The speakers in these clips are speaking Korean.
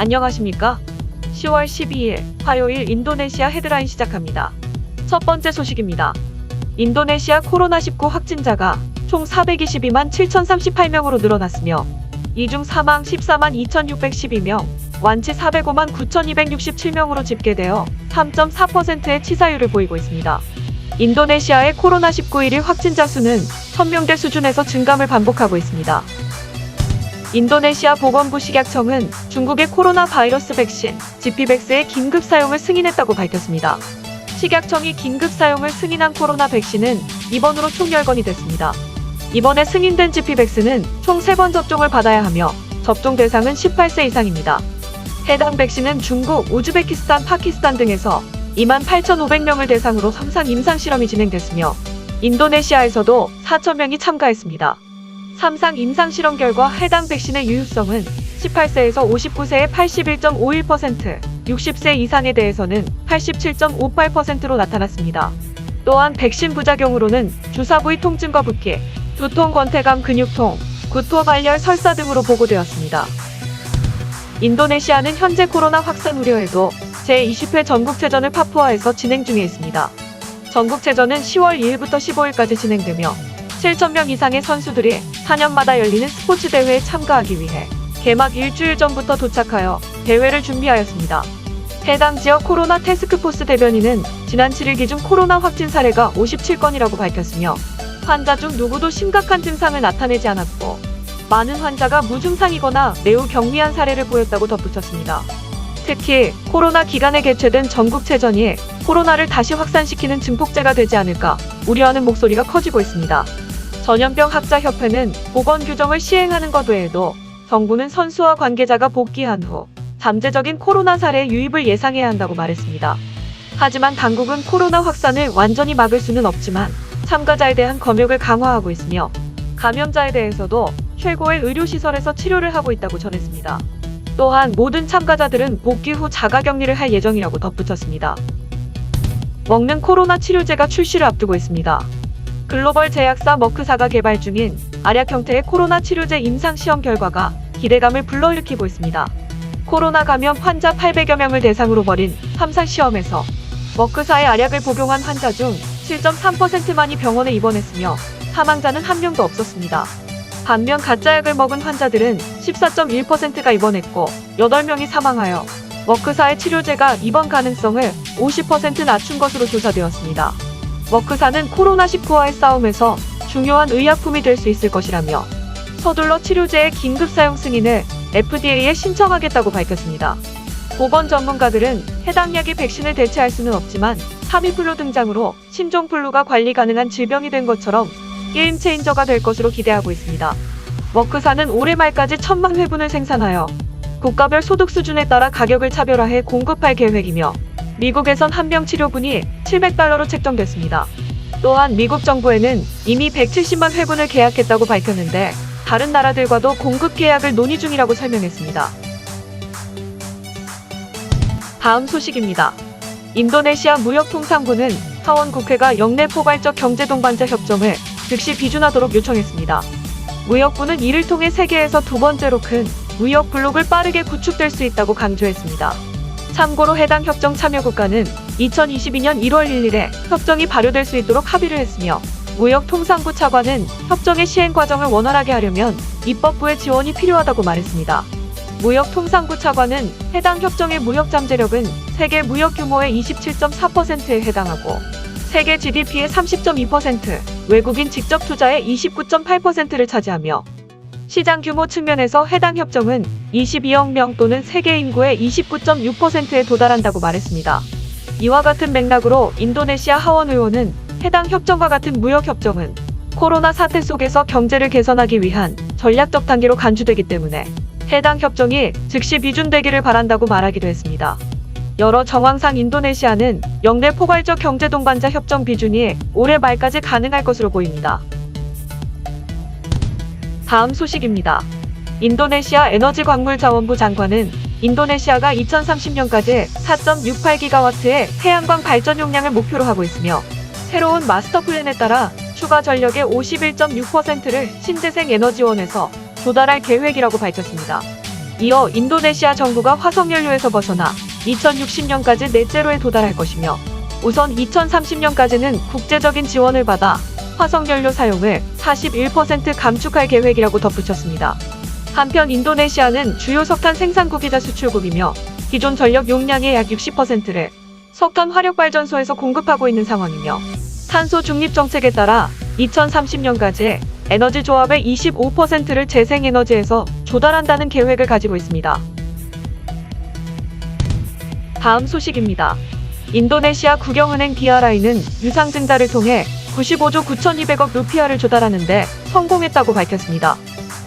안녕하십니까? 10월 12일 화요일 인도네시아 헤드라인 시작합니다. 첫 번째 소식입니다. 인도네시아 코로나19 확진자가 총 422만 7,038명으로 늘어났으며 이 중 사망 14만 2,612명, 완치 405만 9,267명으로 집계되어 3.4%의 치사율을 보이고 있습니다. 인도네시아의 코로나19 1일 확진자 수는 1,000명대 수준에서 증감을 반복하고 있습니다. 인도네시아 보건부 식약청은 중국의 코로나 바이러스 백신 지피백스의 긴급 사용을 승인했다고 밝혔습니다. 식약청이 긴급 사용을 승인한 코로나 백신은 이번으로 총 10건이 됐습니다. 이번에 승인된 지피백스는 총 3번 접종을 받아야 하며 접종 대상은 18세 이상입니다. 해당 백신은 중국, 우즈베키스탄, 파키스탄 등에서 28,500명을 대상으로 삼상 임상실험이 진행됐으며 인도네시아에서도 4,000명이 참가했습니다. 삼상 임상실험 결과 해당 백신의 유효성은 18세에서 59세의 81.51%, 60세 이상에 대해서는 87.58%로 나타났습니다. 또한 백신 부작용으로는 주사 부위 통증과 붓기, 두통, 권태감, 근육통, 구토, 발열, 설사 등으로 보고되었습니다. 인도네시아는 현재 코로나 확산 우려에도 제20회 전국체전을 파푸아에서 진행 중에 있습니다. 전국체전은 10월 2일부터 15일까지 진행되며 7,000명 이상의 선수들이 4년마다 열리는 스포츠 대회에 참가하기 위해 개막 일주일 전부터 도착하여 대회를 준비하였습니다. 해당 지역 코로나 태스크포스 대변인은 지난 7일 기준 코로나 확진 사례가 57건이라고 밝혔으며 환자 중 누구도 심각한 증상을 나타내지 않았고 많은 환자가 무증상이거나 매우 경미한 사례를 보였다고 덧붙였습니다. 특히 코로나 기간에 개최된 전국체전이 코로나를 다시 확산시키는 증폭제가 되지 않을까 우려하는 목소리가 커지고 있습니다. 전염병 학자협회는 보건 규정을 시행하는 것 외에도 정부는 선수와 관계자가 복귀한 후 잠재적인 코로나 사례 유입을 예상해야 한다고 말했습니다. 하지만 당국은 코로나 확산을 완전히 막을 수는 없지만 참가자에 대한 검역을 강화하고 있으며 감염자에 대해서도 최고의 의료시설에서 치료를 하고 있다고 전했습니다. 또한 모든 참가자들은 복귀 후 자가격리를 할 예정이라고 덧붙였습니다. 먹는 코로나 치료제가 출시를 앞두고 있습니다. 글로벌 제약사 머크사가 개발 중인 알약 형태의 코로나 치료제 임상시험 결과가 기대감을 불러일으키고 있습니다. 코로나 감염 환자 800여 명을 대상으로 벌인 3상 시험에서 머크사의 알약을 복용한 환자 중 7.3%만이 병원에 입원했으며 사망자는 한 명도 없었습니다. 반면 가짜약을 먹은 환자들은 14.1%가 입원했고 8명이 사망하여 머크사의 치료제가 입원 가능성을 50% 낮춘 것으로 조사되었습니다. 머크사는 코로나19와의 싸움에서 중요한 의약품이 될 수 있을 것이라며 서둘러 치료제의 긴급 사용 승인을 FDA에 신청하겠다고 밝혔습니다. 보건 전문가들은 해당 약이 백신을 대체할 수는 없지만 타미플루 등장으로 신종플루가 관리 가능한 질병이 된 것처럼 게임 체인저가 될 것으로 기대하고 있습니다. 머크사는 올해 말까지 1,000만 회분을 생산하여 국가별 소득 수준에 따라 가격을 차별화해 공급할 계획이며 미국에선 한 병 치료분이 $700로 책정됐습니다. 또한 미국 정부에는 이미 170만 회분을 계약했다고 밝혔는데 다른 나라들과도 공급 계약을 논의 중이라고 설명했습니다. 다음 소식입니다. 인도네시아 무역통상부는 하원 국회가 영내 포괄적 경제동반자 협정을 즉시 비준하도록 요청했습니다. 무역부는 이를 통해 세계에서 두 번째로 큰 무역 블록을 빠르게 구축될 수 있다고 강조했습니다. 참고로 해당 협정 참여국가는 2022년 1월 1일에 협정이 발효될 수 있도록 합의를 했으며 무역통상부 차관은 협정의 시행 과정을 원활하게 하려면 입법부의 지원이 필요하다고 말했습니다. 무역통상부 차관은 해당 협정의 무역 잠재력은 세계 무역 규모의 27.4%에 해당하고 세계 GDP의 30.2%, 외국인 직접 투자의 29.8%를 차지하며 시장 규모 측면에서 해당 협정은 22억 명 또는 세계 인구의 29.6%에 도달한다고 말했습니다. 이와 같은 맥락으로 인도네시아 하원 의원은 해당 협정과 같은 무역 협정은 코로나 사태 속에서 경제를 개선하기 위한 전략적 단계로 간주되기 때문에 해당 협정이 즉시 비준되기를 바란다고 말하기도 했습니다. 여러 정황상 인도네시아는 영내 포괄적 경제동반자 협정 비준이 올해 말까지 가능할 것으로 보입니다. 다음 소식입니다. 인도네시아 에너지광물자원부 장관은 인도네시아가 2030년까지 4.68기가와트의 태양광 발전 용량을 목표로 하고 있으며 새로운 마스터 플랜에 따라 추가 전력의 51.6%를 신재생 에너지원에서 조달할 계획이라고 밝혔습니다. 이어 인도네시아 정부가 화석연료에서 벗어나 2060년까지 넷제로에 도달할 것이며 우선 2030년까지는 국제적인 지원을 받아 화석연료 사용을 41% 감축할 계획이라고 덧붙였습니다. 한편 인도네시아는 주요 석탄 생산국이자 수출국이며 기존 전력 용량의 약 60%를 석탄 화력발전소에서 공급하고 있는 상황이며 탄소 중립 정책에 따라 2030년까지 에너지 조합의 25%를 재생에너지에서 조달한다는 계획을 가지고 있습니다. 다음 소식입니다. 인도네시아 국영은행 BRI는 유상증자를 통해 95조 9,200억 루피아를 조달하는데 성공했다고 밝혔습니다.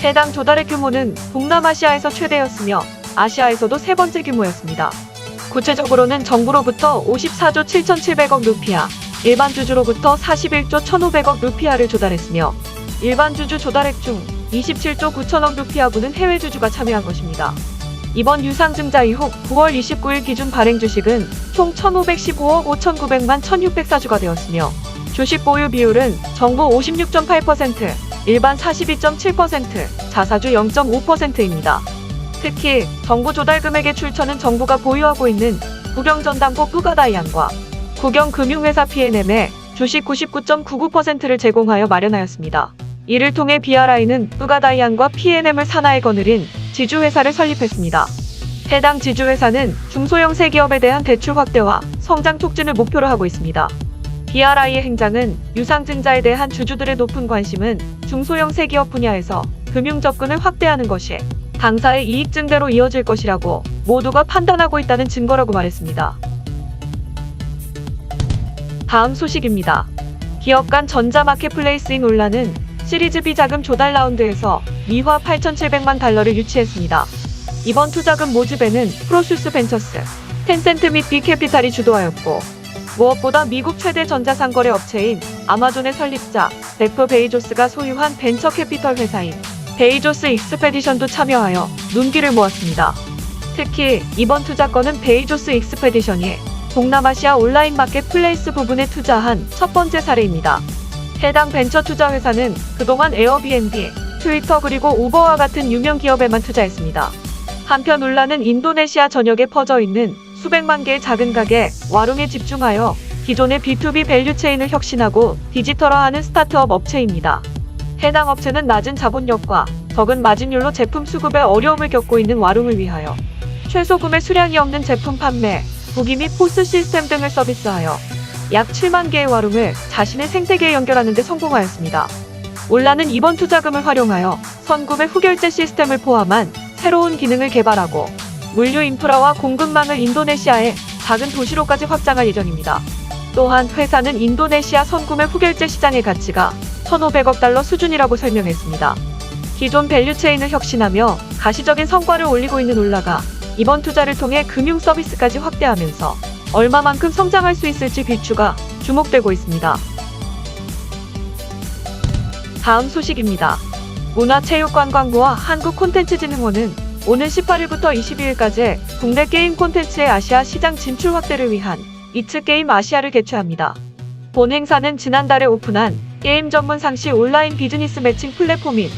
해당 조달의 규모는 동남아시아에서 최대였으며 아시아에서도 세 번째 규모였습니다. 구체적으로는 정부로부터 54조 7,700억 루피아, 일반 주주로부터 41조 1,500억 루피아를 조달했으며 일반 주주 조달액 중 27조 9천억 루피아분은 해외 주주가 참여한 것입니다. 이번 유상증자 이후 9월 29일 기준 발행 주식은 총 1,515억 5,900만 1,604주가 되었으며 주식 보유 비율은 정부 56.8%, 일반 42.7%, 자사주 0.5%입니다. 특히 정부 조달 금액의 출처는 정부가 보유하고 있는 국영전담고 뿌가다이안과 국영금융회사 PNM에 주식 99.99%를 제공하여 마련하였습니다. 이를 통해 BRI는 뿌가다이안과 PNM을 산하에 거느린 지주회사를 설립했습니다. 해당 지주회사는 중소형 세기업에 대한 대출 확대와 성장 촉진을 목표로 하고 있습니다. BRI의 행장은 유상증자에 대한 주주들의 높은 관심은 중소형 세기업 분야에서 금융 접근을 확대하는 것이 당사의 이익 증대로 이어질 것이라고 모두가 판단하고 있다는 증거라고 말했습니다. 다음 소식입니다. 기업 간 전자마켓플레이스인 올라는 시리즈 B 자금 조달 라운드에서 미화 8,700만 달러를 유치했습니다. 이번 투자금 모집에는 프로슈스 벤처스, 텐센트 및 빅캐피탈이 주도하였고 무엇보다 미국 최대 전자상거래 업체인 아마존의 설립자 제프 베이조스가 소유한 벤처 캐피털 회사인 베이조스 익스페디션도 참여하여 눈길을 모았습니다. 특히 이번 투자건은 베이조스 익스페디션이 동남아시아 온라인 마켓플레이스 부분에 투자한 첫 번째 사례입니다. 해당 벤처 투자 회사는 그동안 에어비앤비, 트위터 그리고 우버와 같은 유명 기업에만 투자했습니다. 한편 올라는 인도네시아 전역에 퍼져 있는 수백만 개의 작은 가게 와룸에 집중하여 기존의 B2B 밸류체인을 혁신하고 디지털화하는 스타트업 업체입니다. 해당 업체는 낮은 자본력과 적은 마진율로 제품 수급에 어려움을 겪고 있는 와룸을 위하여 최소 구매 수량이 없는 제품 판매, 부기 및 포스 시스템 등을 서비스하여 약 7만 개의 와룸을 자신의 생태계에 연결하는 데 성공하였습니다. 올라는 이번 투자금을 활용하여 선구매 후결제 시스템을 포함한 새로운 기능을 개발하고 물류 인프라와 공급망을 인도네시아의 작은 도시로까지 확장할 예정입니다. 또한 회사는 인도네시아 선구매 후결제 시장의 가치가 1,500억 달러 수준이라고 설명했습니다. 기존 밸류체인을 혁신하며 가시적인 성과를 올리고 있는 올라가 이번 투자를 통해 금융 서비스까지 확대하면서 얼마만큼 성장할 수 있을지 귀추가 주목되고 있습니다. 다음 소식입니다. 문화체육관광부와 한국콘텐츠진흥원은 오는 18일부터 22일까지 국내 게임 콘텐츠의 아시아 시장 진출 확대를 위한 이츠게임 아시아를 개최합니다. 본 행사는 지난달에 오픈한 게임 전문 상시 온라인 비즈니스 매칭 플랫폼인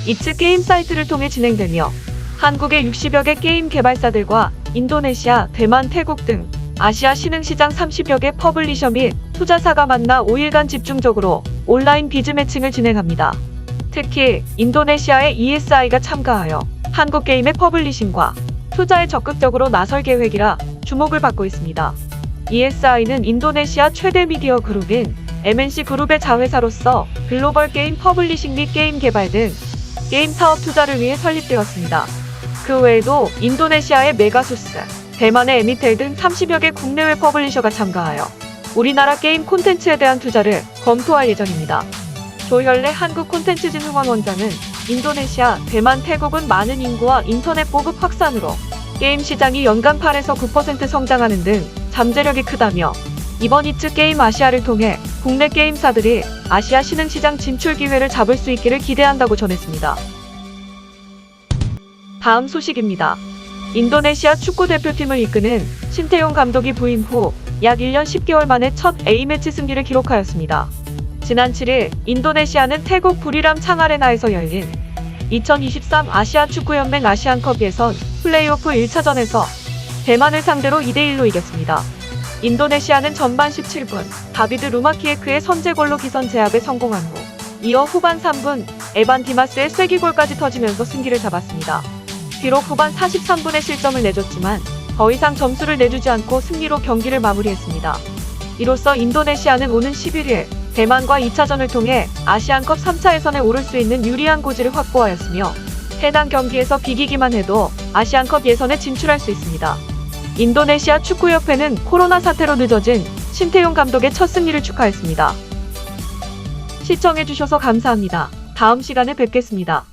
이츠게임 사이트를 통해 진행되며 한국의 60여 개 게임 개발사들과 인도네시아, 대만, 태국 등 아시아 신흥시장 30여 개 퍼블리셔 및 투자사가 만나 5일간 집중적으로 온라인 비즈 매칭을 진행합니다. 특히 인도네시아의 ESI가 참가하여 한국 게임의 퍼블리싱과 투자에 적극적으로 나설 계획이라 주목을 받고 있습니다. ESI는 인도네시아 최대 미디어 그룹인 MNC 그룹의 자회사로서 글로벌 게임 퍼블리싱 및 게임 개발 등 게임 사업 투자를 위해 설립되었습니다. 그 외에도 인도네시아의 메가소스, 대만의 에미텔 등 30여 개 국내외 퍼블리셔가 참가하여 우리나라 게임 콘텐츠에 대한 투자를 검토할 예정입니다. 조현래 한국콘텐츠진흥원 원장은 인도네시아, 대만, 태국은 많은 인구와 인터넷 보급 확산으로 게임 시장이 연간 8에서 9% 성장하는 등 잠재력이 크다며 이번 이츠게임 아시아를 통해 국내 게임사들이 아시아 신흥시장 진출 기회를 잡을 수 있기를 기대한다고 전했습니다. 다음 소식입니다. 인도네시아 축구대표팀을 이끄는 신태용 감독이 부임 후 약 1년 10개월 만에 첫 A매치 승리를 기록하였습니다. 지난 7일 인도네시아는 태국 부리람 창아레나에서 열린 2023 아시아축구연맹 아시안컵 예선 플레이오프 1차전에서 대만을 상대로 2대1로 이겼습니다. 인도네시아는 전반 17분 다비드 루마키에크의 선제골로 기선 제압에 성공한 후 이어 후반 3분 에반 디마스의 쐐기골까지 터지면서 승기를 잡았습니다. 비록 후반 43분에 실점을 내줬지만 더 이상 점수를 내주지 않고 승리로 경기를 마무리했습니다. 이로써 인도네시아는 오는 11일 대만과 2차전을 통해 아시안컵 3차 예선에 오를 수 있는 유리한 고지를 확보하였으며 해당 경기에서 비기기만 해도 아시안컵 예선에 진출할 수 있습니다. 인도네시아 축구협회는 코로나 사태로 늦어진 신태용 감독의 첫 승리를 축하했습니다. 시청해주셔서 감사합니다. 다음 시간에 뵙겠습니다.